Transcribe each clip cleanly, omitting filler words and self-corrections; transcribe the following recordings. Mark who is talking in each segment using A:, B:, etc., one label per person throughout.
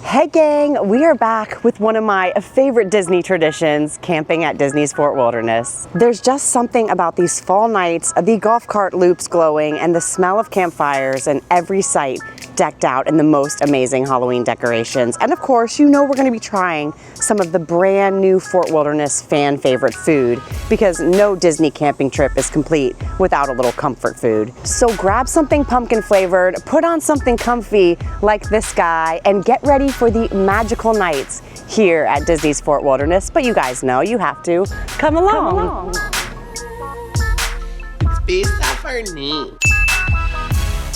A: Hey gang, we are back with one of my favorite Disney traditions, camping at Disney's Fort Wilderness. There's just something about these fall nights, the golf cart loops glowing, and the smell of campfires and every site decked out in the most amazing Halloween decorations. And of course, you know we're gonna be trying some of the brand new Fort Wilderness fan favorite food, because no Disney camping trip is complete without a little comfort food. So grab something pumpkin flavored, put on something comfy like this guy, and get ready for the magical nights here at Disney's Fort Wilderness. But you guys know you have to come along.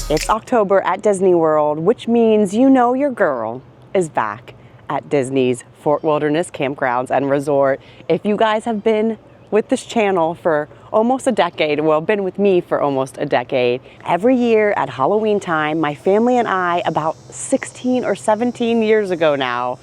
A: It's October at Disney World, which means you know your girl is back at Disney's Fort Wilderness Campgrounds and Resort. If you guys have been with this channel for almost a decade, well, been with me for almost a decade, every year at Halloween time, my family and I, about 16 or 17 years ago now,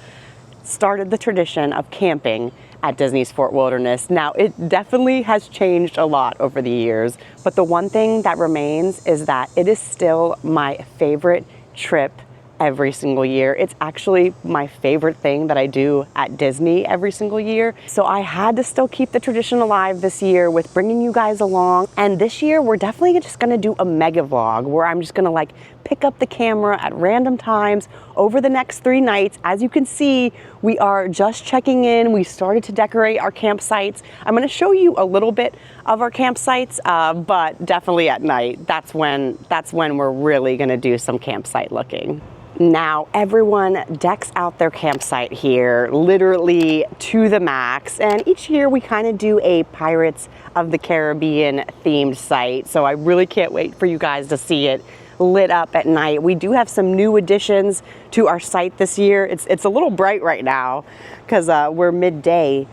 A: started the tradition of camping at Disney's Fort Wilderness. Now, it definitely has changed a lot over the years, but the one thing that remains is that it is still my favorite trip every single year. It's actually my favorite thing that I do at Disney every single year. So I had to still keep the tradition alive this year with bringing you guys along. And this year, we're definitely just gonna do a mega vlog where I'm just gonna like pick up the camera at random times over the next 3 nights. As you can see, we are just checking in. We started to decorate our campsites. I'm gonna show you a little bit of our campsites, but definitely at night. That's when we're really gonna do some campsite looking. Now, everyone decks out their campsite here, literally to the max. And each year we kind of do a Pirates of the Caribbean themed site. So I really can't wait for you guys to see it lit up at night. We do have some new additions to our site this year. It's a little bright right now because we're midday.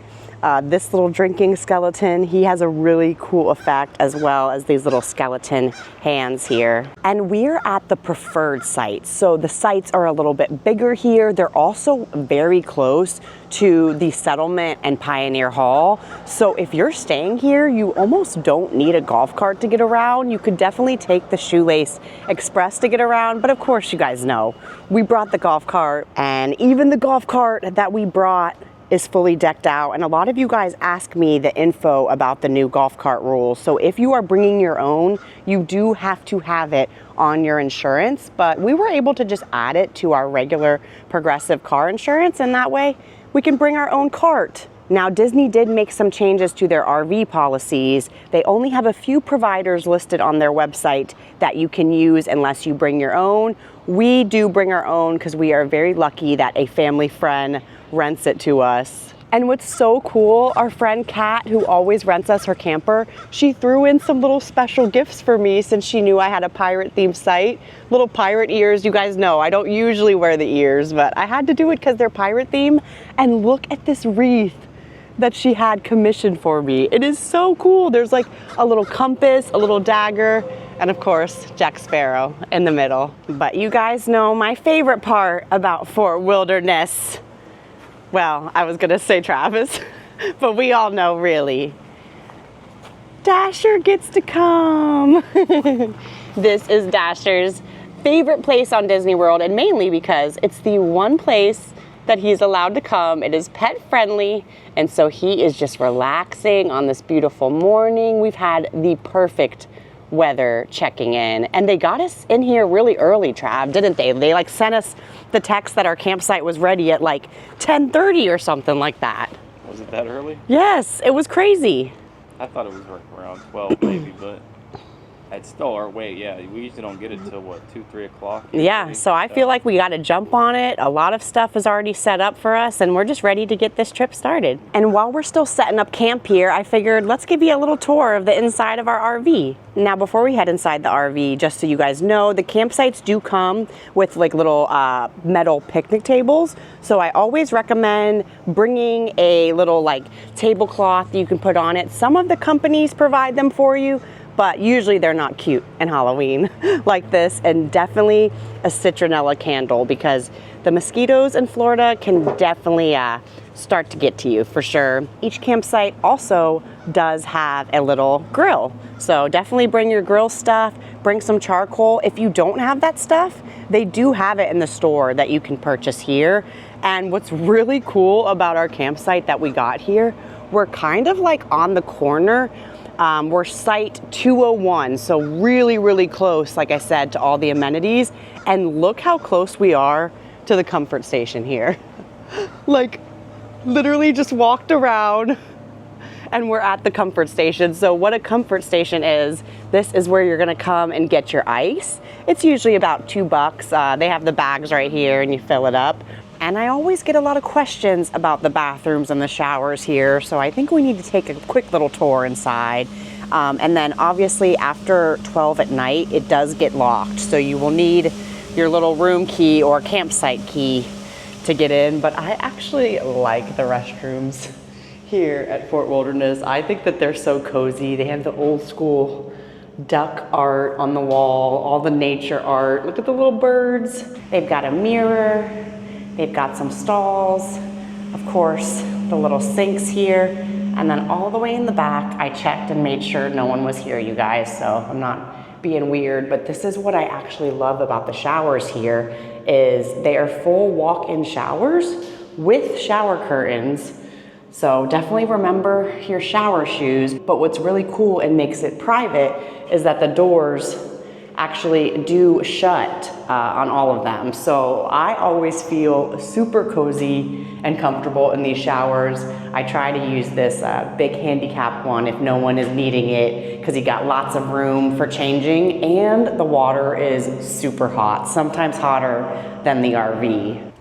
A: This little drinking skeleton, he has a really cool effect, as well as these little skeleton hands here. And we're at the preferred site. So the sites are a little bit bigger here. They're also very close to the settlement and Pioneer Hall. So if you're staying here, you almost don't need a golf cart to get around. You could definitely take the Shoelace Express to get around. But of course, you guys know, we brought the golf cart, and even the golf cart that we brought is fully decked out. And a lot of you guys ask me the info about the new golf cart rules. So if you are bringing your own, you do have to have it on your insurance, but we were able to just add it to our regular Progressive car insurance, and that way we can bring our own cart. Now, Disney did make some changes to their RV policies. They only have a few providers listed on their website that you can use unless you bring your own. We do bring our own because we are very lucky that a family friend rents it to us. And what's so cool, our friend Kat, who always rents us her camper, she threw in some little special gifts for me since she knew I had a pirate themed site. Little pirate ears. You guys know I don't usually wear the ears, but I had to do it because they're pirate theme. And look at this wreath that she had commissioned for me. It is so cool. There's like a little compass, a little dagger, and of course, Jack Sparrow in the middle. But you guys know my favorite part about Fort Wilderness. Well, I was gonna say Travis, but we all know really. Dasher gets to come. This is Dasher's favorite place on Disney World, and mainly because it's the one place that he's allowed to come. It is pet friendly, and so he is just relaxing on this beautiful morning. We've had the perfect weather checking in, and they got us in here really early, Trav, didn't they? They like sent us the text that our campsite was ready at like 10:30 or something like that.
B: Was it that early?
A: Yes, it was crazy.
B: I thought it was around 12 maybe, but it's still our wait. Yeah, we usually don't get it till what, 2, 3 o'clock?
A: Yeah, so I feel like we got to jump on it. A lot of stuff is already set up for us, and we're just ready to get this trip started. And while we're still setting up camp here, I figured let's give you a little tour of the inside of our RV. Now, before we head inside the RV, just so you guys know, the campsites do come with like little metal picnic tables. So I always recommend bringing a little like tablecloth you can put on it. Some of the companies provide them for you, but usually they're not cute in Halloween like this. And definitely a citronella candle, because the mosquitoes in Florida can definitely start to get to you for sure. Each campsite also does have a little grill. So definitely bring your grill stuff, bring some charcoal. If you don't have that stuff, they do have it in the store that you can purchase here. And what's really cool about our campsite that we got here, we're kind of like on the corner. We're site 201, so really, really close, like I said, to all the amenities. And look how close we are to the comfort station here. Like, literally just walked around and we're at the comfort station. So what a comfort station is, this is where you're gonna come and get your ice. It's usually about $2. They have the bags right here and you fill it up. And I always get a lot of questions about the bathrooms and the showers here, so I think we need to take a quick little tour inside. And then obviously after 12 at night, it does get locked, so you will need your little room key or campsite key to get in. But I actually like the restrooms here at Fort Wilderness. I think that they're so cozy. They have the old school duck art on the wall, all the nature art. Look at the little birds. They've got a mirror. They've got some stalls, of course, the little sinks here, and then all the way in the back, I checked and made sure no one was here, you guys, so I'm not being weird, but this is what I actually love about the showers here, is they are full walk-in showers with shower curtains. So definitely remember your shower shoes, but what's really cool and makes it private is that the doors actually do shut on all of them. So I always feel super cozy and comfortable in these showers. I try to use this big handicap one if no one is needing it, because you got lots of room for changing, and the water is super hot, sometimes hotter than the RV.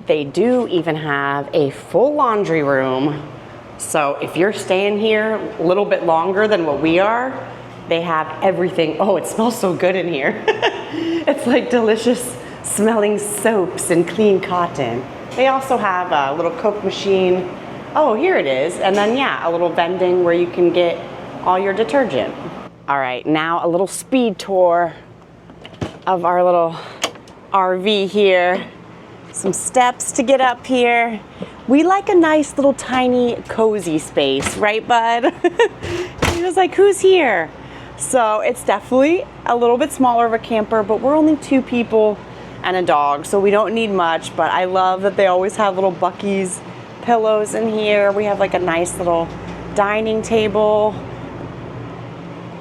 A: They do even have a full laundry room. So if you're staying here a little bit longer than what we are, they have everything. Oh, it smells so good in here. It's like delicious smelling soaps and clean cotton. They also have a little Coke machine. Oh, here it is. And then yeah, a little vending where you can get all your detergent. All right, now a little speed tour of our little RV here. Some steps to get up here. We like a nice little tiny cozy space, right, bud? He was like, who's here? So it's definitely a little bit smaller of a camper, but we're only 2 people and a dog, so we don't need much. But I love that they always have little Buc-ee's pillows in here. We have like a nice little dining table.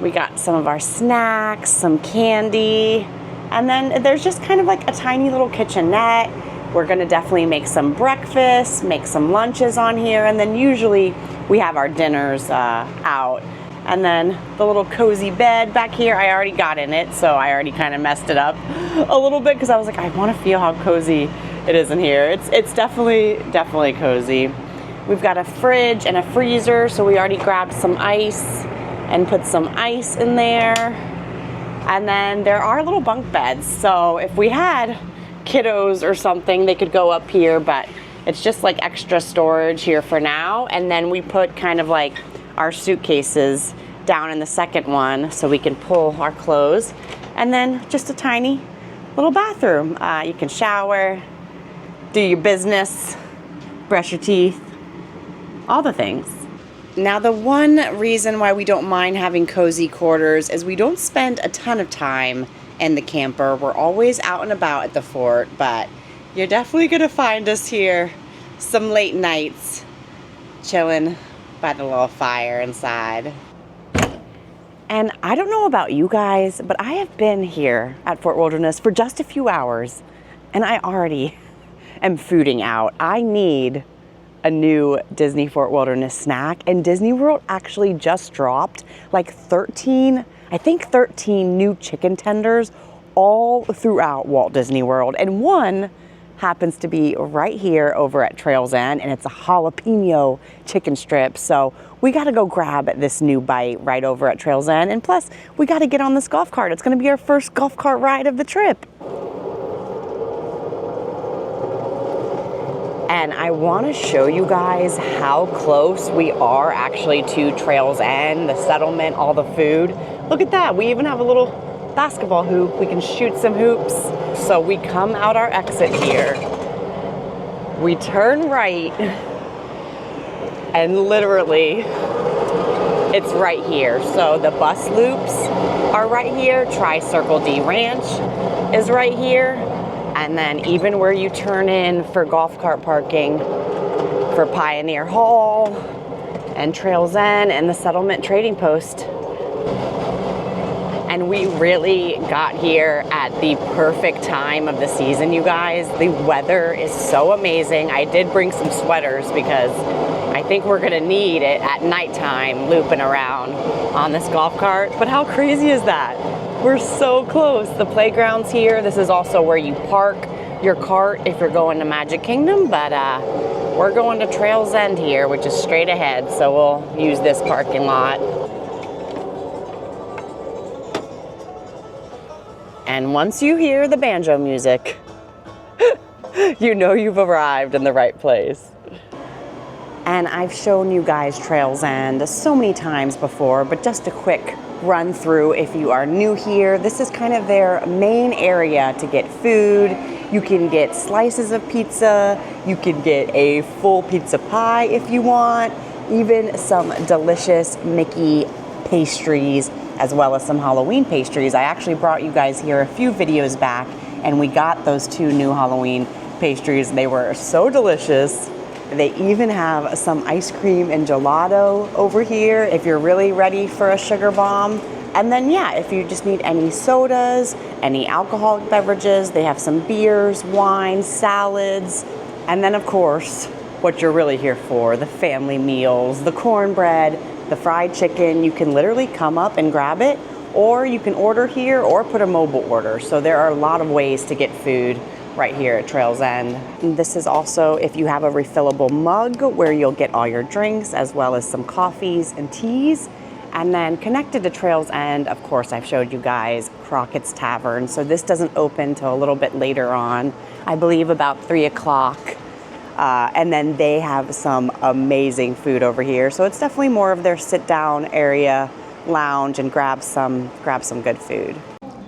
A: We got some of our snacks, some candy, and then there's just kind of like a tiny little kitchenette. We're gonna definitely make some breakfast, make some lunches on here, and then usually we have our dinners out. And then the little cozy bed back here, I already got in it, so I already kind of messed it up a little bit because I was like, I want to feel how cozy it is in here. It's definitely cozy. We've got a fridge and a freezer, so we already grabbed some ice and put some ice in there. And then there are little bunk beds, so if we had kiddos or something, they could go up here, but it's just like extra storage here for now. And then we put kind of like our suitcases down in the second one so we can pull our clothes, and then just a tiny little bathroom. You can shower, do your business, brush your teeth, all the things. Now, the one reason why we don't mind having cozy quarters is we don't spend a ton of time in the camper. We're always out and about at the fort, but you're definitely gonna find us here some late nights chilling by the little fire inside. And I don't know about you guys, but I have been here at Fort Wilderness for just a few hours and I already am fooding out. I need a new Disney Fort Wilderness snack, and Disney World actually just dropped like 13 new chicken tenders all throughout Walt Disney World, and one happens to be right here over at Trails End, and it's a jalapeno chicken strip. So we got to go grab this new bite right over at Trails End, and plus we got to get on this golf cart. It's going to be our first golf cart ride of the trip. And I want to show you guys how close we are actually to Trails End, the settlement, all the food. Look at that. We even have a little basketball hoop. We can shoot some hoops. So we come out our exit here. We turn right, And literally, it's right here. So the bus loops are right here. Tri-Circle D Ranch is right here. And then even where you turn in for golf cart parking for Pioneer Hall and Trails End and the Settlement Trading Post. And we really got here at the perfect time of the season, you guys. The weather is so amazing. I did bring some sweaters because I think we're gonna need it at nighttime looping around on this golf cart. But how crazy is that? We're so close. The playground's here. This is also where you park your cart if you're going to Magic Kingdom, but we're going to Trails End here, which is straight ahead, so we'll use this parking lot. And once you hear the banjo music, you know you've arrived in the right place. And I've shown you guys Trails End so many times before, but just a quick run through if you are new here. This is kind of their main area to get food. You can get slices of pizza, you can get a full pizza pie if you want, even some delicious Mickey pastries, as well as some Halloween pastries. I actually brought you guys here a few videos back, and we got those 2 new Halloween pastries. They were so delicious. They even have some ice cream and gelato over here if you're really ready for a sugar bomb. And then, yeah, if you just need any sodas, any alcoholic beverages, they have some beers, wines, salads, and then, of course, what you're really here for, the family meals, the cornbread, the fried chicken. You can literally come up and grab it, or you can order here or put a mobile order. So there are a lot of ways to get food right here at Trails End. And this is also if you have a refillable mug where you'll get all your drinks as well as some coffees and teas. And then connected to Trails End, of course, I've showed you guys Crockett's Tavern. So this doesn't open till a little bit later on, I believe about 3 o'clock. And then they have some amazing food over here. So it's definitely more of their sit down area, lounge, and grab some good food.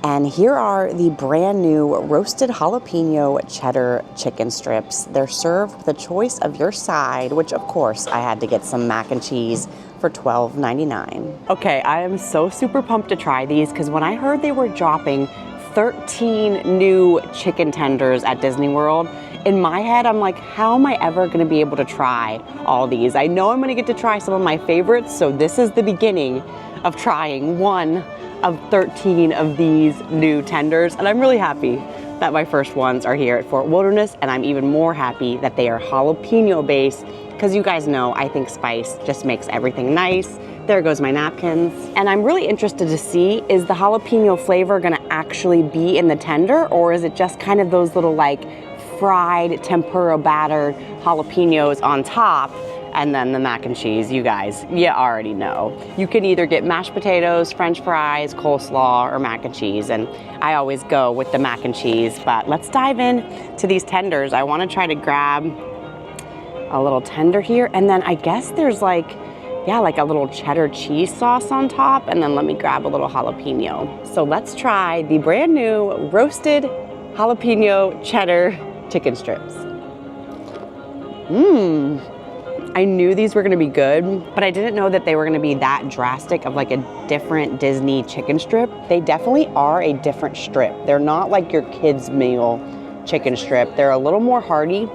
A: And here are the brand new roasted jalapeno cheddar chicken strips. They're served with a choice of your side, which of course I had to get some mac and cheese for $12.99. Okay, I am so super pumped to try these because when I heard they were dropping 13 new chicken tenders at Disney World, in my head, I'm like, how am I ever gonna be able to try all these? I know I'm gonna get to try some of my favorites, so this is the beginning of trying one of 13 of these new tenders, and I'm really happy that my first ones are here at Fort Wilderness, and I'm even more happy that they are jalapeno based, because you guys know I think spice just makes everything nice. There goes my napkins. And I'm really interested to see, is the jalapeno flavor gonna actually be in the tender, or is it just kind of those little like fried tempura battered jalapenos on top? And then the mac and cheese, you guys, you already know. You can either get mashed potatoes, french fries, coleslaw, or mac and cheese. And I always go with the mac and cheese, but let's dive in to these tenders. I wanna try to grab a little tender here. And then I guess there's like, yeah, like a little cheddar cheese sauce on top. And then let me grab a little jalapeno. So let's try the brand new roasted jalapeno cheddar chicken strips. I knew these were gonna be good, but I didn't know that they were gonna be that drastic of like a different Disney chicken strip. They definitely are a different strip. They're not like your kids' meal chicken strip. They're a little more hearty,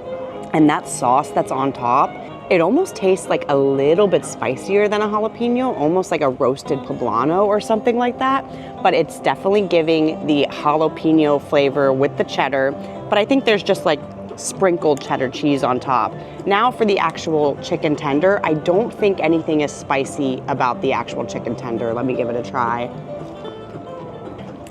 A: and that sauce that's on top, it almost tastes like a little bit spicier than a jalapeno, almost like a roasted poblano or something like that. But it's definitely giving the jalapeno flavor with the cheddar, but I think there's just like sprinkled cheddar cheese on top. Now for the actual chicken tender, I don't think anything is spicy about the actual chicken tender. Let me give it a try.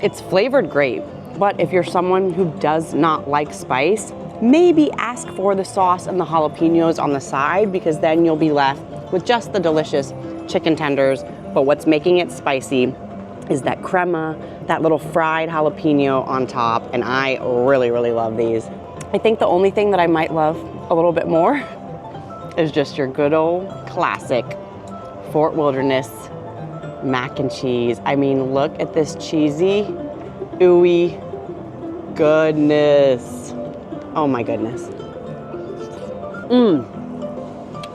A: It's flavored great, but if you're someone who does not like spice, maybe ask for the sauce and the jalapenos on the side, because then you'll be left with just the delicious chicken tenders. But what's making it spicy is that crema, that little fried jalapeno on top, and I really, really love these. I think the only thing that I might love a little bit more is just your good old classic Fort Wilderness mac and cheese. I mean, look at this cheesy, ooey goodness. Oh my goodness.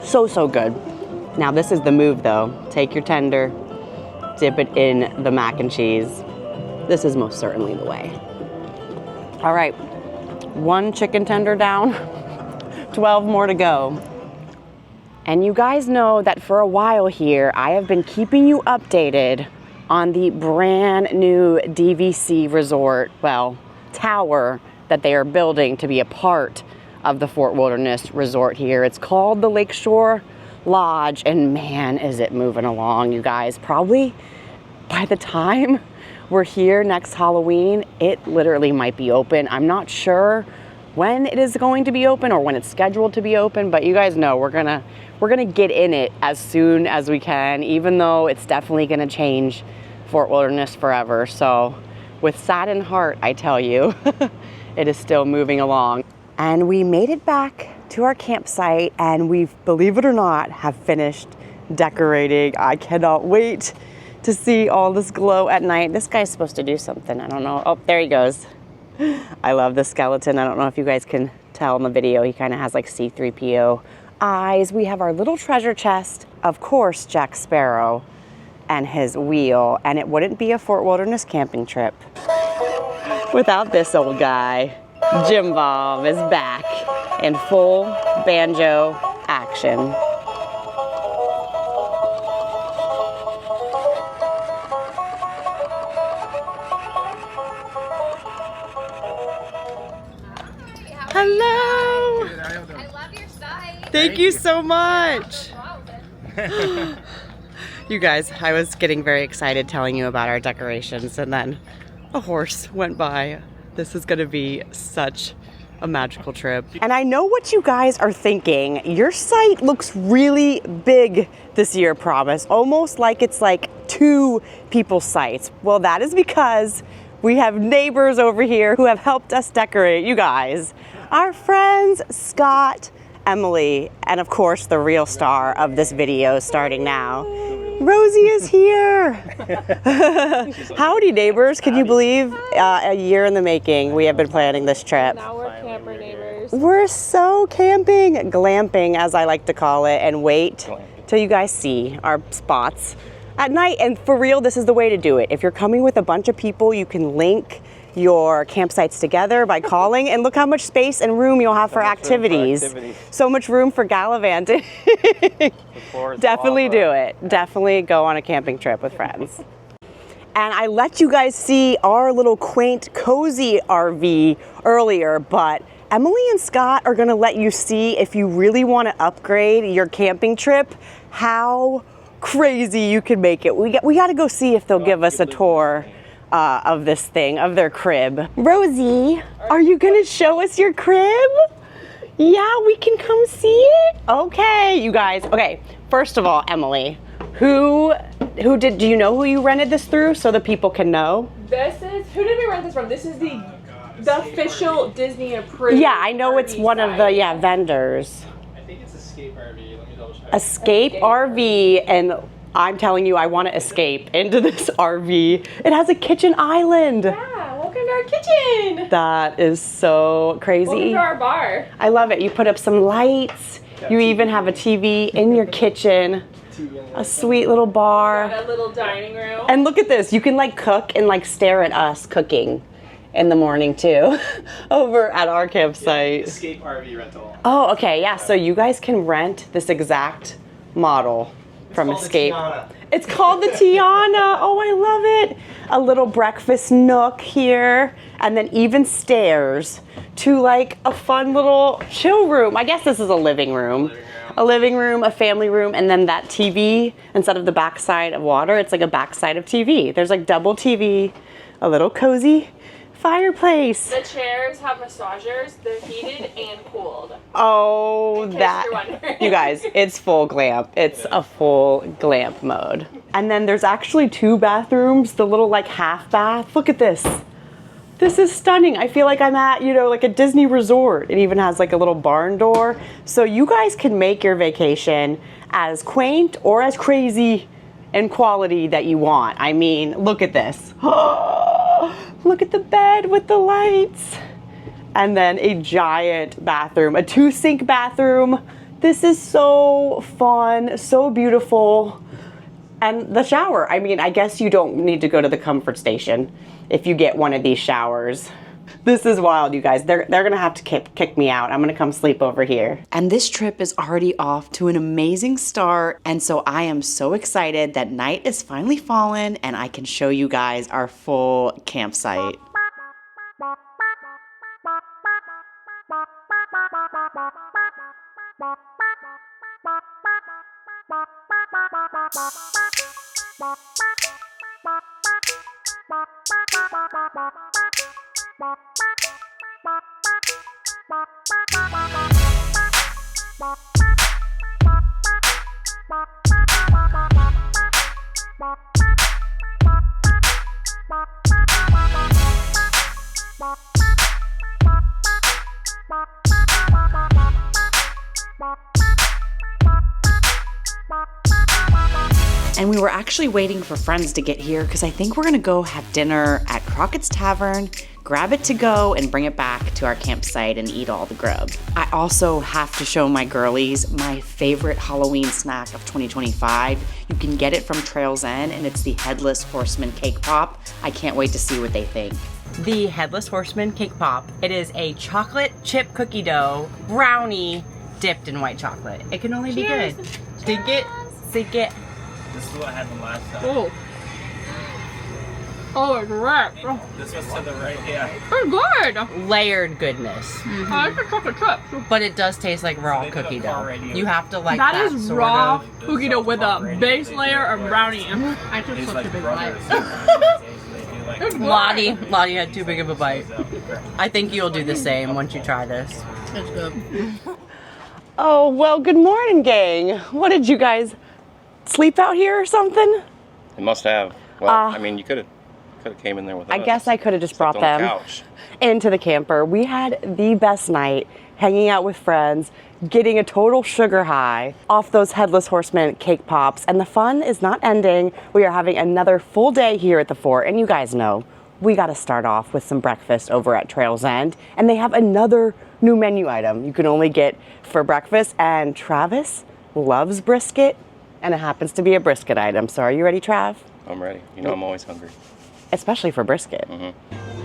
A: So good. Now this is the move though. Take your tender, dip it in the mac and cheese. This is most certainly the way. All right, 1 chicken tender down, 12 more to go. And you guys know that for a while here, I have been keeping you updated on the brand new DVC resort, well, tower that they are building to be a part of the Fort Wilderness Resort here. It's called the Lakeshore Lodge, and man, is it moving along, you guys. Probably by the time we're here next Halloween, it literally might be open. I'm not sure when it is going to be open or when it's scheduled to be open, but you guys know we're gonna get in it as soon as we can, even though it's definitely gonna change Fort Wilderness forever. So with saddened heart, I tell you, it is still moving along. And we made it back to our campsite, and we, believe it or not, have finished decorating. I cannot wait to see all this glow at night. This guy's supposed to do something. I don't know. Oh, there he goes. I love the skeleton. I don't know if you guys can tell in the video. He kind of has like C-3PO eyes. We have our little treasure chest. Of course, Jack Sparrow and his wheel. And it wouldn't be a Fort Wilderness camping trip without this old guy. Jim Bob is back in full banjo action. Hello!
C: I love your site.
A: Thank you so much. You guys, I was getting very excited telling you about our decorations, and then a horse went by. This is gonna be such a magical trip. And I know what you guys are thinking. Your site looks really big this year, Promise. Almost like it's like 2 people's sites. Well, that is because we have neighbors over here who have helped us decorate. You guys, our friends Scott, Emily, and of course the real star of this video starting now, Rosie is here. Howdy neighbors, can you believe a year in the making we have been planning this trip.
C: Now we're camper neighbors.
A: We're so camping, glamping as I like to call it, and wait till you guys see our spots at night. And for real, this is the way to do it. If you're coming with a bunch of people, you can link your campsites together by calling, and look how much space and room you'll have for activities. So much room for gallivanting. Definitely do it. Definitely go on a camping trip with friends. And I let you guys see our little quaint, cozy RV earlier, but Emily and Scott are gonna let you see, if you really wanna upgrade your camping trip, how crazy you can make it. We gotta go see if they'll give us a tour of this thing, of their crib. Rosie, are you gonna show us your crib? Yeah, we can come see it? Okay, you guys. Okay, first of all, Emily, do you know who you rented this through so the people can know?
C: Who did we rent this from? This is the official Disney approved.
A: Yeah, I know it's one of the vendors.
D: I think it's Escape RV. Let me double check.
A: Escape RV, and I'm telling you, I want to escape into this RV. It has a kitchen island.
C: Yeah, welcome to our kitchen.
A: That is so crazy.
C: Welcome to our bar.
A: I love it. You put up some lights. You even have a TV in your kitchen. A sweet little bar.
C: Got a little dining room.
A: And look at this. You can like cook and like stare at us cooking in the morning too over at our campsite.
D: Escape RV rental.
A: Oh, okay. Yeah. So you guys can rent this exact model from Escape. It's called the Tiana. Oh, I love it. A little breakfast nook here, and then even stairs to like a fun little chill room. I guess this is a living room. A living room, a family room, and then that TV, instead of the backside of water, it's like a backside of TV. There's like double TV, a little cozy fireplace.
C: The chairs have massagers. They're heated and cooled.
A: Oh,
C: In case
A: that,
C: you're wondering.
A: you guys, it's full glamp. It's a full glamp mode. And then there's actually 2 bathrooms, the little like half bath. Look at this. This is stunning. I feel like I'm at, like a Disney resort. It even has like a little barn door. So you guys can make your vacation as quaint or as crazy in quality that you want. I mean, look at this. Look at the bed with the lights. And then a giant bathroom, a 2-sink bathroom, This is so fun, so beautiful. And the shower, I mean, I guess you don't need to go to the comfort station if you get one of these showers. This is wild, you guys. They're gonna have to kick me out. I'm gonna come sleep over here. And this trip is already off to an amazing start. And so I am so excited that night is finally fallen and I can show you guys our full campsite. And we were actually waiting for friends to get here because I think we're gonna go have dinner at Crockett's Tavern, grab it to go, and bring it back to our campsite and eat all the grub. I also have to show my girlies my favorite Halloween snack of 2025. You can get it from Trails End, and it's the Headless Horseman Cake Pop. I can't wait to see what they think. The Headless Horseman Cake Pop. It is a chocolate chip cookie dough brownie dipped in white chocolate. It can only be good. Sink it, sink it.
D: This is what happened last time.
C: Oh. Oh, it's wrapped.
D: This was to the right, yeah.
C: It's good.
A: Layered goodness.
C: I like the chocolate chips.
A: But it does taste like raw
D: they did
A: cookie
D: a car
A: dough.
D: radio.
A: You have to like
C: That
A: that
C: is
A: sort
C: raw
A: of.
C: cookie dough with a base layer of brownie. I took
D: It's
C: such
D: like
C: a big bite.
D: brothers.
C: It's good.
A: Lottie had too big of a bite. I think you'll do the same once you try this.
C: It's good.
A: Oh, well, good morning, gang. What did you guys sleep out here or something?
B: It must have. Well, I mean, you could have came in there with us.
A: I guess I could have just brought
B: Slept on the
A: them
B: couch.
A: into the camper. We had the best night hanging out with friends, getting a total sugar high off those Headless Horseman cake pops, and the fun is not ending. We are having another full day here at the fort, and you guys know we got to start off with some breakfast over at Trails End, and they have another new menu item you can only get for breakfast, and Travis loves brisket, and it happens to be a brisket item. So are you ready, Trav?
B: I'm ready. You know I'm always hungry.
A: Especially for brisket.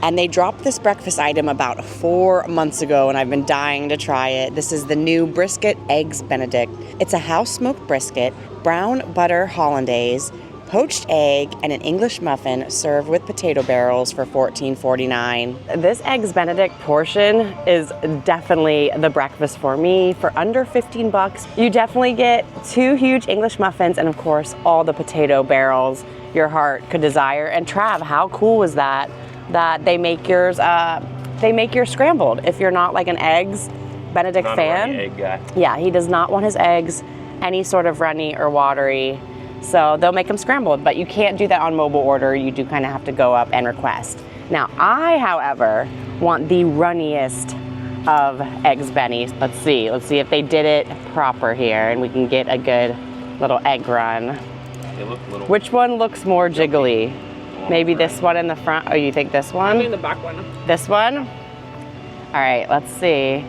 A: And they dropped this breakfast item about 4 months ago, and I've been dying to try it. This is the new brisket eggs Benedict. It's a house-smoked brisket, brown butter hollandaise, poached egg, and an English muffin served with potato barrels for $14.49. This eggs Benedict portion is definitely the breakfast for me. For under 15 bucks, you definitely get 2 huge English muffins and of course all the potato barrels your heart could desire. And Trav, how cool is that they make yours scrambled if you're not like an eggs Benedict
B: Not
A: fan.
B: a runny egg guy.
A: Yeah, he does not want his eggs any sort of runny or watery. So they'll make them scrambled, but you can't do that on mobile order. You do kind of have to go up and request. Now, I, however, want the runniest of eggs bennies. Let's see if they did it proper here and we can get a good little egg run.
B: They look little.
A: Which one looks more jiggly? Maybe this one in the front. Oh, you think this
C: I'm in
A: one?
C: the back one.
A: This one? All right, let's see.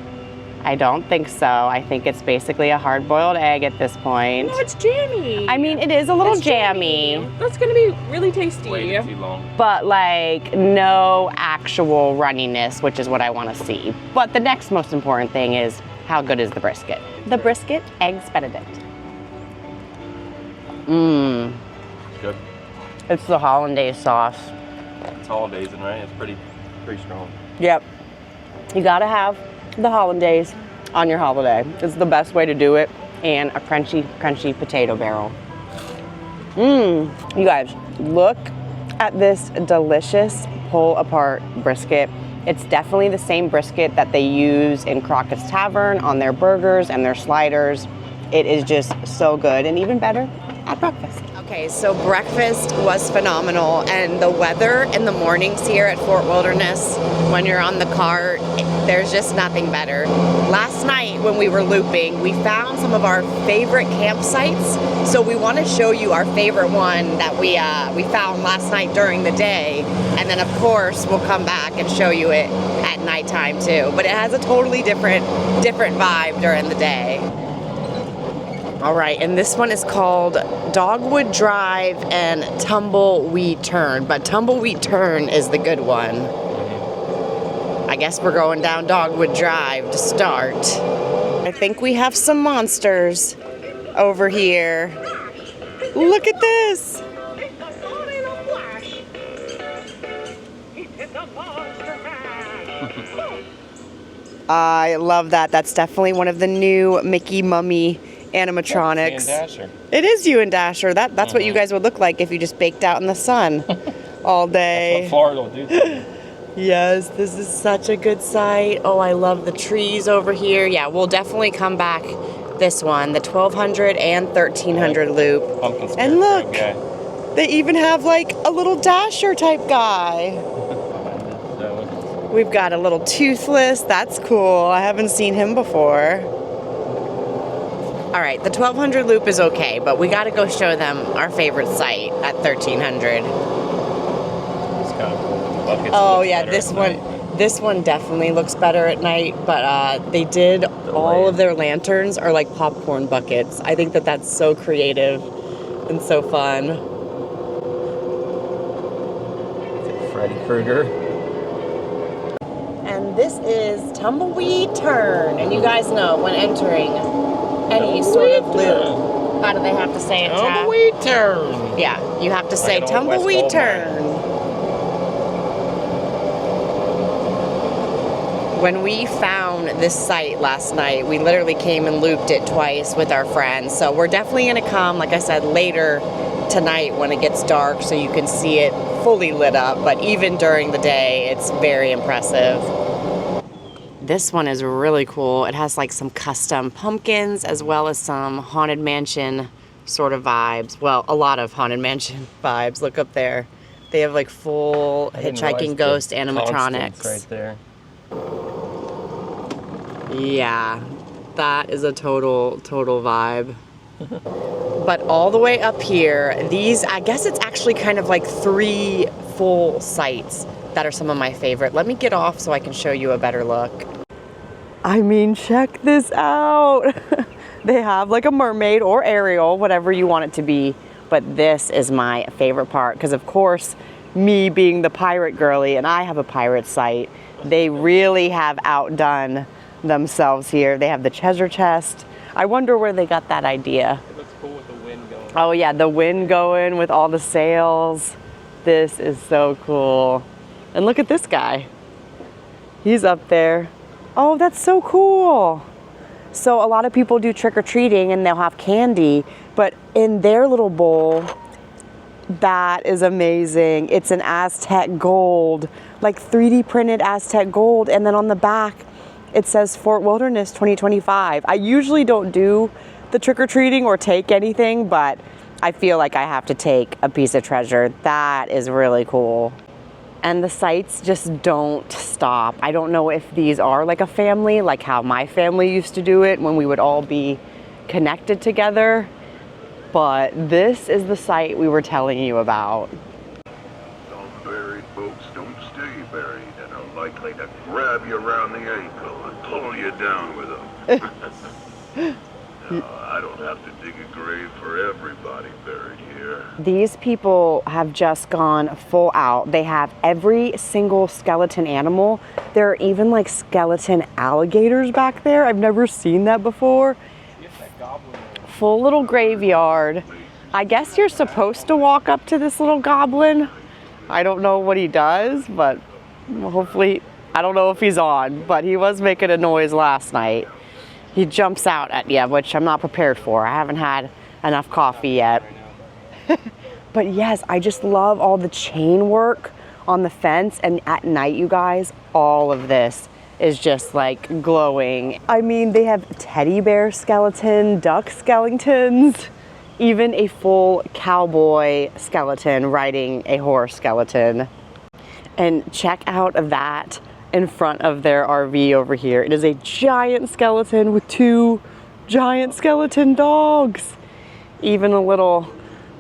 A: I don't think so. I think it's basically a hard-boiled egg at this point.
C: No, it's jammy.
A: I mean, it is a little
C: It's
A: jammy,
C: That's gonna be really tasty.
B: Waited too long.
A: but like no actual runniness, which is what I want to see. But the next most important thing is how good is the brisket? The brisket eggs Benedict. Mmm.
B: Good.
A: It's the hollandaise sauce.
B: It's holidays, and right? It's pretty strong.
A: Yep. You gotta have the hollandaise on your holiday. It's the best way to do it. And a crunchy potato barrel. You guys, look at this delicious pull apart brisket. It's definitely the same brisket that they use in Crockett's Tavern on their burgers and their sliders. It is just so good, and even better at breakfast. Okay, so breakfast was phenomenal, and the weather in the mornings here at Fort Wilderness, when you're on the cart, there's just nothing better. Last night when we were looping, we found some of our favorite campsites, so we want to show you our favorite one that we found last night during the day, and then of course we'll come back and show you it at nighttime too. But it has a totally different vibe during the day. All right, and this one is called Dogwood Drive and Tumbleweed Turn, but Tumbleweed Turn is the good one. I guess we're going down Dogwood Drive to start. I think we have some monsters over here. Look at this. I love that. That's definitely one of the new Mickey Mummy animatronics.
B: Dasher.
A: It is you and Dasher. That's what you guys would look like if you just baked out in the sun all day.
B: That's what Florida will do to you.
A: Yes, this is such a good site. Oh, I love the trees over here. Yeah, we'll definitely come back this one, the 1200 and 1300 loop.
B: Pumpkin spirit
A: And look,
B: guy.
A: they even have like a little Dasher type guy. We've got a little Toothless. That's cool. I haven't seen him before. All right, the 1200 loop is okay, but we got to go show them our favorite site at 1300.
B: It's kind of cool. The buckets
A: Oh
B: look
A: yeah,
B: better
A: this
B: at
A: one,
B: night.
A: this one definitely looks better at night. But they did all of their lanterns are like popcorn buckets. I think that that's so creative and so fun.
B: Freddy Krueger.
A: And this is Tumbleweed Turn. And you guys know when entering any sort of loop, how do they have to say it, Trav?
B: Tumbleweed Turn.
A: Yeah, you have to say
B: Like an old West
A: Tumbleweed
B: gold
A: Turn. When we found this site last night, we literally came and looped it twice with our friends. So we're definitely gonna come, like I said, later tonight when it gets dark so you can see it fully lit up. But even during the day, it's very impressive. This one is really cool. It has like some custom pumpkins as well as some Haunted Mansion sort of vibes. Well, a lot of Haunted Mansion vibes. Look up there. They have like full hitchhiking ghost animatronics.
B: Right there.
A: Yeah, that is a total vibe. But all the way up here, these, I guess it's actually kind of like 3 full sites that are some of my favorite. Let me get off so I can show you a better look. I mean, check this out. They have like a mermaid or Ariel, whatever you want it to be. But this is my favorite part because, of course, me being the pirate girly and I have a pirate site, they really have outdone themselves here. They have the treasure chest. I wonder where they got that idea.
B: It looks cool with the wind going.
A: Oh yeah, the wind going with all the sails. This is so cool. And look at this guy. He's up there. Oh, that's so cool. So a lot of people do trick-or-treating and they'll have candy, but in their little bowl, that is amazing. It's an Aztec gold, like 3D printed Aztec gold. And then on the back, it says Fort Wilderness 2025. I usually don't do the trick-or-treating or take anything, but I feel like I have to take a piece of treasure. That is really cool. And the sites just don't stop. I don't know if these are like a family, like how my family used to do it when we would all be connected together. But this is the site we were telling you about.
E: Some buried folks don't stay buried and are likely to grab you around the ankle and pull you down with them. I don't have to dig a grave for everybody buried here.
A: These people have just gone full out. They have every single skeleton animal. There are even like skeleton alligators back there. I've never seen that before. Full little graveyard. I guess you're supposed to walk up to this little goblin. I don't know what he does, but hopefully, I don't know if he's on, but he was making a noise last night. He jumps out at you, which I'm not prepared for. I haven't had enough coffee yet. But yes, I just love all the chain work on the fence, and at night, you guys, all of this is just like glowing. I mean, they have teddy bear skeleton, duck skeletons, even a full cowboy skeleton riding a horse skeleton. And check out that in front of their RV over here. It is a giant skeleton with 2 giant skeleton dogs. Even a little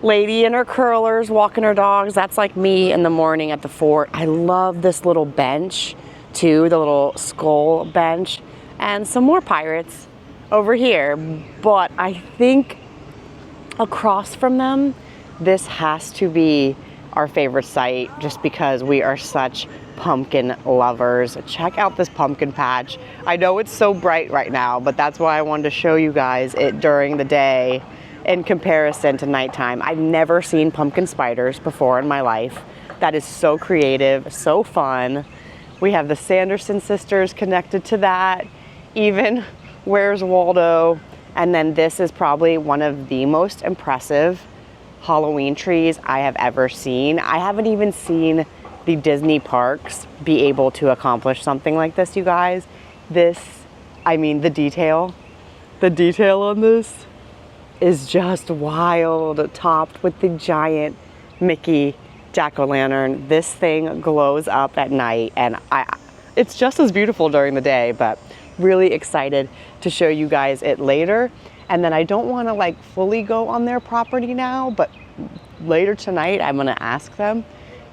A: lady in her curlers walking her dogs. That's like me in the morning at the fort. I love this little bench too, the little skull bench. And some more pirates over here. But I think across from them, this has to be our favorite site just because we are such pumpkin lovers. Check out this pumpkin patch. I know it's so bright right now, but that's why I wanted to show you guys it during the day in comparison to nighttime. I've never seen pumpkin spiders before in my life. That is so creative, so fun. We have the Sanderson sisters connected to that. Even Where's Waldo? And then this is probably one of the most impressive Halloween trees I have ever seen. I haven't even seen the Disney parks be able to accomplish something like this, you guys. This, I mean, the detail on this is just wild, topped with the giant Mickey jack-o'-lantern. This thing glows up at night, and it's just as beautiful during the day, but really excited to show you guys it later. And then I don't want to like fully go on their property now, but later tonight I'm gonna ask them,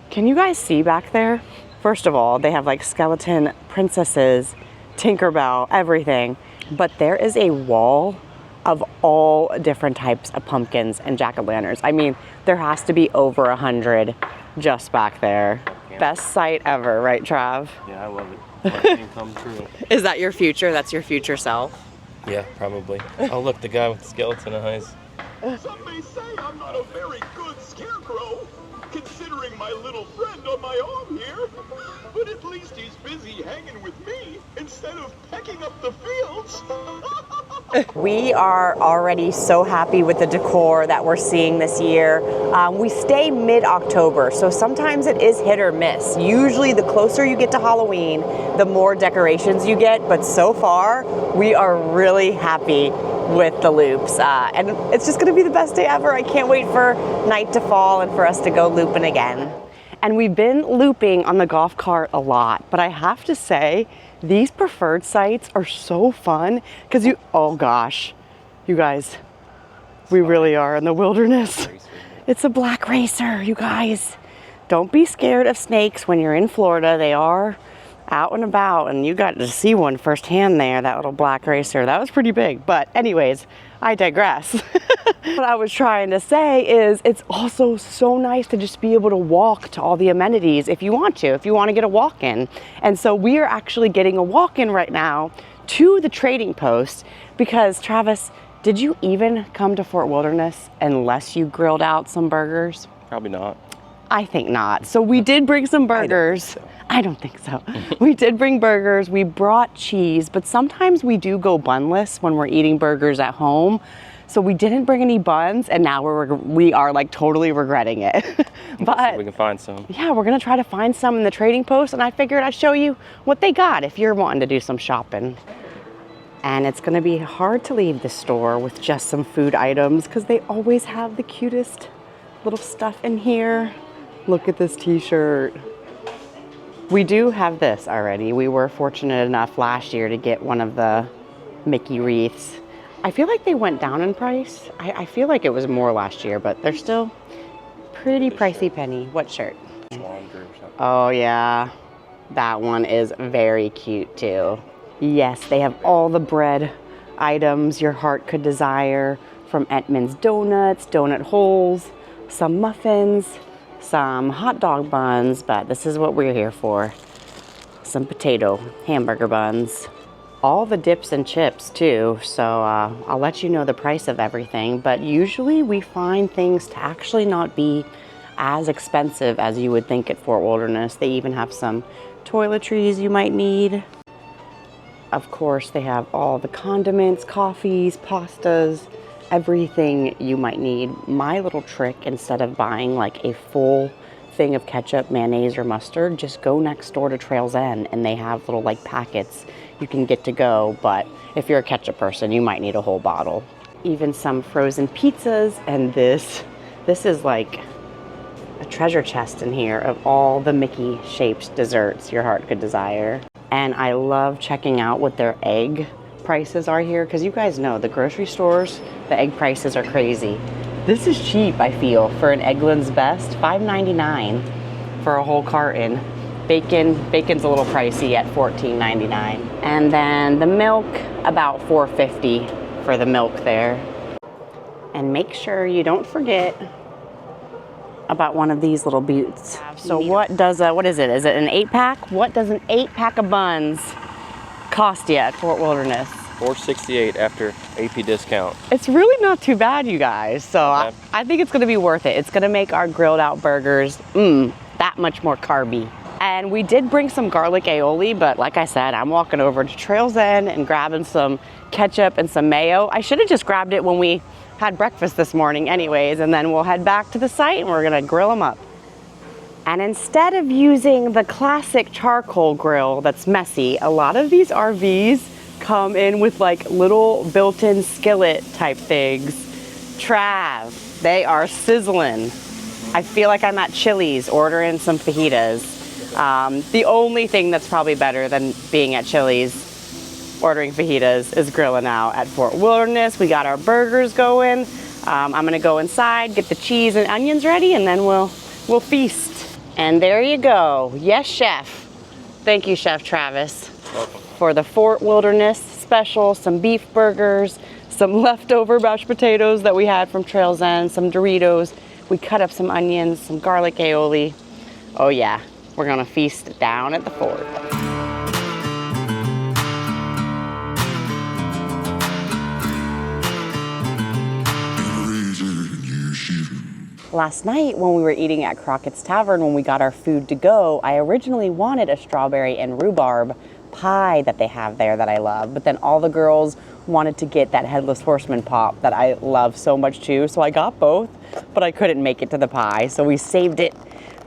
A: can you guys see back there? First of all, they have like skeleton princesses, Tinkerbell, everything, but there is a wall of all different types of pumpkins and jack-o'-lanterns. I mean, there has to be over 100 just back there. Best sight ever, right, Trav?
F: Yeah, I love it. My dream come true.
A: Is that your future? That's your future self?
F: Yeah, probably. Oh, look, the guy with the skeleton eyes.
E: Some may say I'm not a very good scarecrow, considering my little friend on my arm here. But at least he's busy hanging with me instead of pecking up the fields.
A: We are already so happy with the decor that we're seeing this year. We stay mid-October, so sometimes it is hit or miss. Usually the closer you get to Halloween, the more decorations you get, but so far we are really happy with the loops. And it's just gonna be the best day ever. I can't wait for night to fall and for us to go looping again. And we've been looping on the golf cart a lot, but I have to say, these preferred sites are so fun because oh gosh, you guys, we really are in the wilderness. It's a black racer, you guys. Don't be scared of snakes when you're in Florida. They are out and about, and you got to see one firsthand there, that little black racer. That was pretty big, but anyways, I digress. What I was trying to say is it's also so nice to just be able to walk to all the amenities if you want to get a walk-in. And so we are actually getting a walk-in right now to the trading post because, Travis, did you even come to Fort Wilderness unless you grilled out some burgers?
F: Probably not.
A: I think not. So we did bring some burgers. I don't think so. We did bring burgers. We brought cheese, but sometimes we do go bunless when we're eating burgers at home. So we didn't bring any buns, and now we are like totally regretting it. But
F: we can find some.
A: Yeah, we're gonna try to find some in the trading post, and I figured I'd show you what they got if you're wanting to do some shopping. And it's gonna be hard to leave the store with just some food items because they always have the cutest little stuff in here. Look at this t-shirt. We do have this already. We were fortunate enough last year to get one of the Mickey wreaths. I feel like they went down in price. I feel like it was more last year, but they're still pretty pricey penny. What shirt? Oh yeah, that one is very cute too. Yes, they have all the bread items your heart could desire, from Edmund's Donuts, donut holes, some muffins, some hot dog buns, but this is what we're here for. Some potato hamburger buns. All the dips and chips too, so I'll let you know the price of everything, but usually we find things to actually not be as expensive as you would think at Fort Wilderness. They even have some toiletries you might need. Of course, they have all the condiments, coffees, pastas, everything you might need. My little trick, instead of buying like a full thing of ketchup, mayonnaise, or mustard, just go next door to Trail's End and they have little like packets you can get to go, but if you're a ketchup person, you might need a whole bottle. Even some frozen pizzas, and this is like a treasure chest in here of all the Mickey shaped desserts your heart could desire. And I love checking out what their egg prices are here, because you guys know the grocery stores, the egg prices are crazy. This is cheap, I feel, for an Eggland's Best, $5.99 for a whole carton. Bacon's a little pricey at $14.99. And then the milk, about $4.50 for the milk there. And make sure you don't forget about one of these little buttes. So what is it? Is it an 8-pack? What does an 8-pack of buns cost you at Fort Wilderness?
F: $4.68 after AP discount.
A: It's really not too bad, you guys. So I think it's gonna be worth it. It's gonna make our grilled out burgers that much more carby. And we did bring some garlic aioli, but like I said, I'm walking over to Trail's End and grabbing some ketchup and some mayo. I should have just grabbed it when we had breakfast this morning anyways, and then we'll head back to the site and we're gonna grill them up. And instead of using the classic charcoal grill that's messy, a lot of these RVs come in with like little built-in skillet type things. Trav, they are sizzling. I feel like I'm at Chili's ordering some fajitas. The only thing that's probably better than being at Chili's ordering fajitas is grilling out at Fort Wilderness. We got our burgers going. I'm gonna go inside, get the cheese and onions ready, and then we'll feast. And there you go. Yes, chef. Thank you, Chef Travis, for the Fort Wilderness special. Some beef burgers, some leftover mashed potatoes that we had from Trail's End, some Doritos. We cut up some onions, some garlic aioli. Oh yeah, we're gonna feast down at the fort. Last night when we were eating at Crockett's Tavern, when we got our food to go, I originally wanted a strawberry and rhubarb pie that they have there that I love, but then all the girls wanted to get that Headless Horseman pop that I love so much too, so I got both, but I couldn't make it to the pie, so we saved it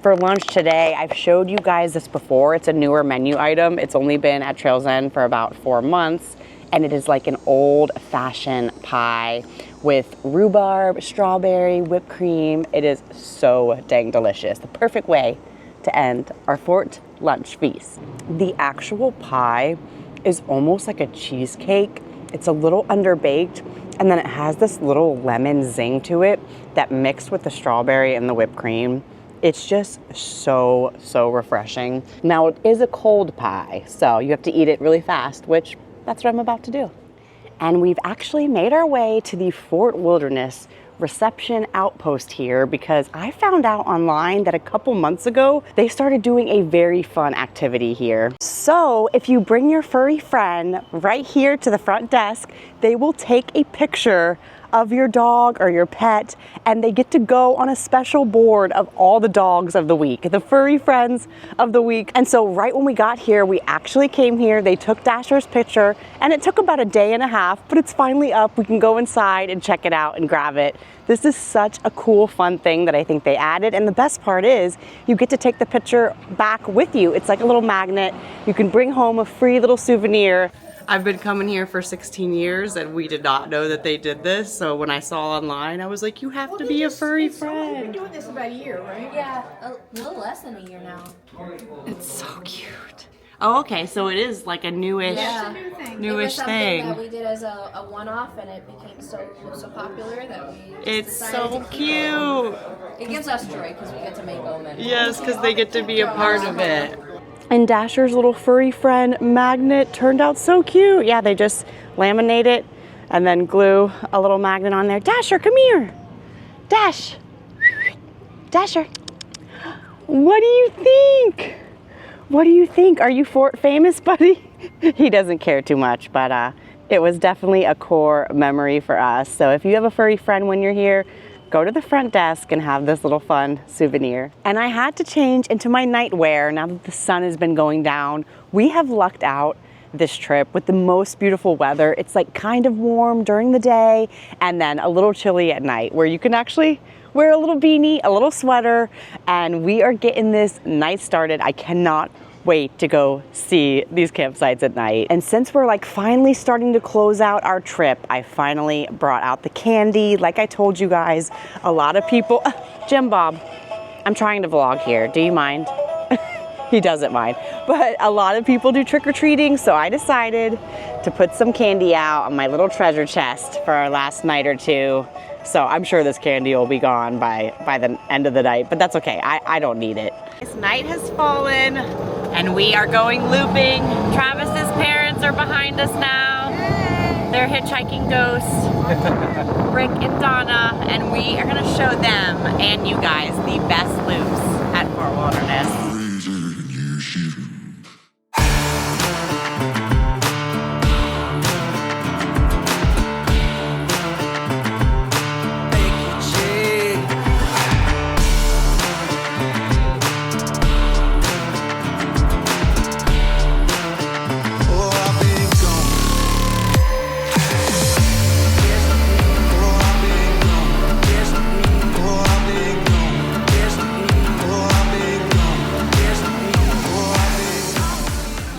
A: for lunch today. I've showed you guys this before. It's a newer menu item. It's only been at Trail's End for about 4 months, and it is like an old-fashioned pie with rhubarb, strawberry, whipped cream. It is so dang delicious. The perfect way to end our fort lunch feast. The actual pie is almost like a cheesecake. It's a little underbaked, and then it has this little lemon zing to it that mixed with the strawberry and the whipped cream. It's just so, so refreshing. Now it is a cold pie, so you have to eat it really fast, which that's what I'm about to do. And we've actually made our way to the Fort Wilderness reception outpost here because I found out online that a couple months ago, they started doing a very fun activity here. So if you bring your furry friend right here to the front desk, they will take a picture of your dog or your pet, and they get to go on a special board of all the dogs of the week, the furry friends of the week. And so right when we got here, we actually came here, they took Dasher's picture, and it took about a day and a half, but it's finally up. We can go inside and check it out and grab it. This is such a cool, fun thing that I think they added. And the best part is you get to take the picture back with you. It's like a little magnet. You can bring home a free little souvenir. I've been coming here for 16 years and we did not know that they did this. So when I saw online, I was like, you have to be a furry friend.
C: We've been doing this about a year, right?
G: Yeah, a little less than a year now.
A: It's so cute. Oh, okay, so it is like a newish,
G: Yeah.
A: newish
G: It was something
A: thing.
G: that we did as a one-off, and it became so popular that we just
A: It's
G: decided
A: so
G: to keep
A: cute.
G: It gives us joy because we get to make them. And
A: Yes, because they get to be a part of it. And Dasher's little furry friend magnet turned out so cute. Yeah, they just laminate it and then glue a little magnet on there. Dasher, come here. Dash. Dasher. What do you think? What do you think? Are you Fort famous, buddy? He doesn't care too much, but it was definitely a core memory for us. So if you have a furry friend when you're here, go to the front desk and have this little fun souvenir. And I had to change into my nightwear now that the sun has been going down. We have lucked out this trip with the most beautiful weather. It's like kind of warm during the day and then a little chilly at night where you can actually wear a little beanie, a little sweater, and we are getting this night started. I cannot wait to go see these campsites at night. And since we're like finally starting to close out our trip, I finally brought out the candy. Like I told you guys, a lot of people, Jim Bob, I'm trying to vlog here. Do you mind? He doesn't mind. But a lot of people do trick-or-treating, so I decided to put some candy out on my little treasure chest for our last night or two. So I'm sure this candy will be gone by the end of the night, but that's okay. I don't need it. Night has fallen and we are going looping. Travis's parents are behind us now. They're hitchhiking ghosts, Rick and Donna, and we are gonna show them and you guys the best loops at Fort Wilderness.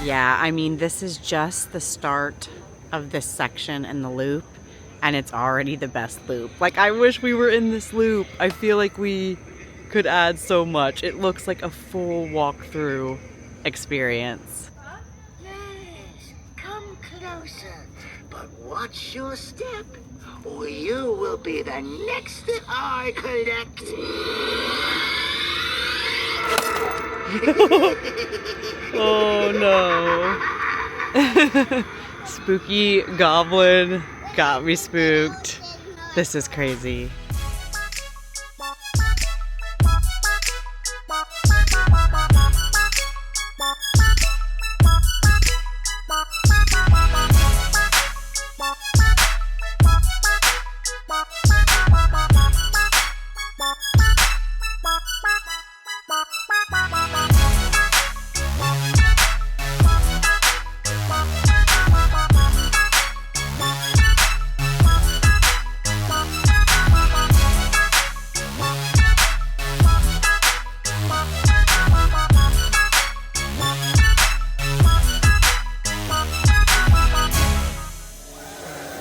A: Yeah, I mean, this is just the start of this section in the loop, and it's already the best loop. Like, I wish we were in this loop. I feel like we could add so much. It looks like a full walkthrough experience.
H: Yes, come closer, but watch your step, or you will be the next that I collect.
A: Oh no. Spooky goblin got me spooked. This is crazy.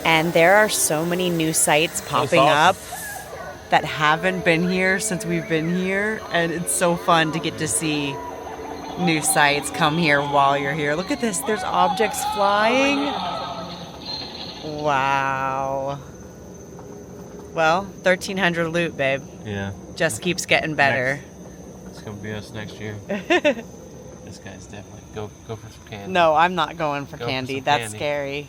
A: And there are so many new sites popping up that haven't been here since we've been here. And it's so fun to get to see new sites come here while you're here. Look at this, there's objects flying. Wow. Well, 1300 loot, babe.
F: Yeah.
A: Just keeps getting better.
F: It's gonna be us next year. This guy's definitely go for some candy.
A: No, I'm not going for
F: Go for
A: candy.
F: some
A: That's
F: candy.
A: scary.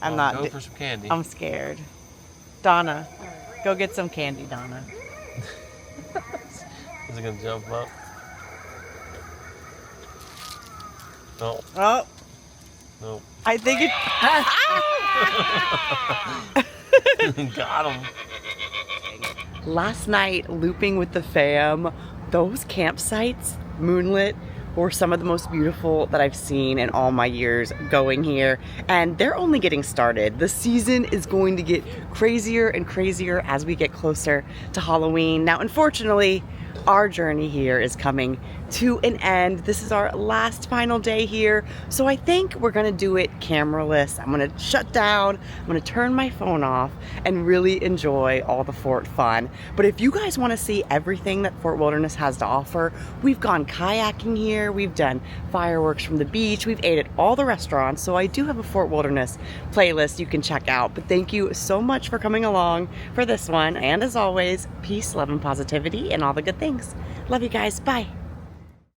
A: I'm
F: Oh,
A: not.
F: Go for some candy.
A: I'm scared. Donna, go get some candy, Donna.
F: Is it gonna jump up? No.
A: Oh,
F: No.
A: I think it.
F: Got him.
A: Last night, looping with the fam, those campsites, moonlit, were some of the most beautiful that I've seen in all my years going here. And they're only getting started. The season is going to get crazier and crazier as we get closer to Halloween. Now, unfortunately, our journey here is coming to an end. This is our last final day here. So I think we're gonna do it cameraless. I'm gonna shut down, I'm gonna turn my phone off and really enjoy all the Fort fun. But if you guys wanna see everything that Fort Wilderness has to offer, we've gone kayaking here, we've done fireworks from the beach, we've ate at all the restaurants. So I do have a Fort Wilderness playlist you can check out. But thank you so much for coming along for this one. And as always, peace, love, and positivity and all the good things. Love you guys, bye.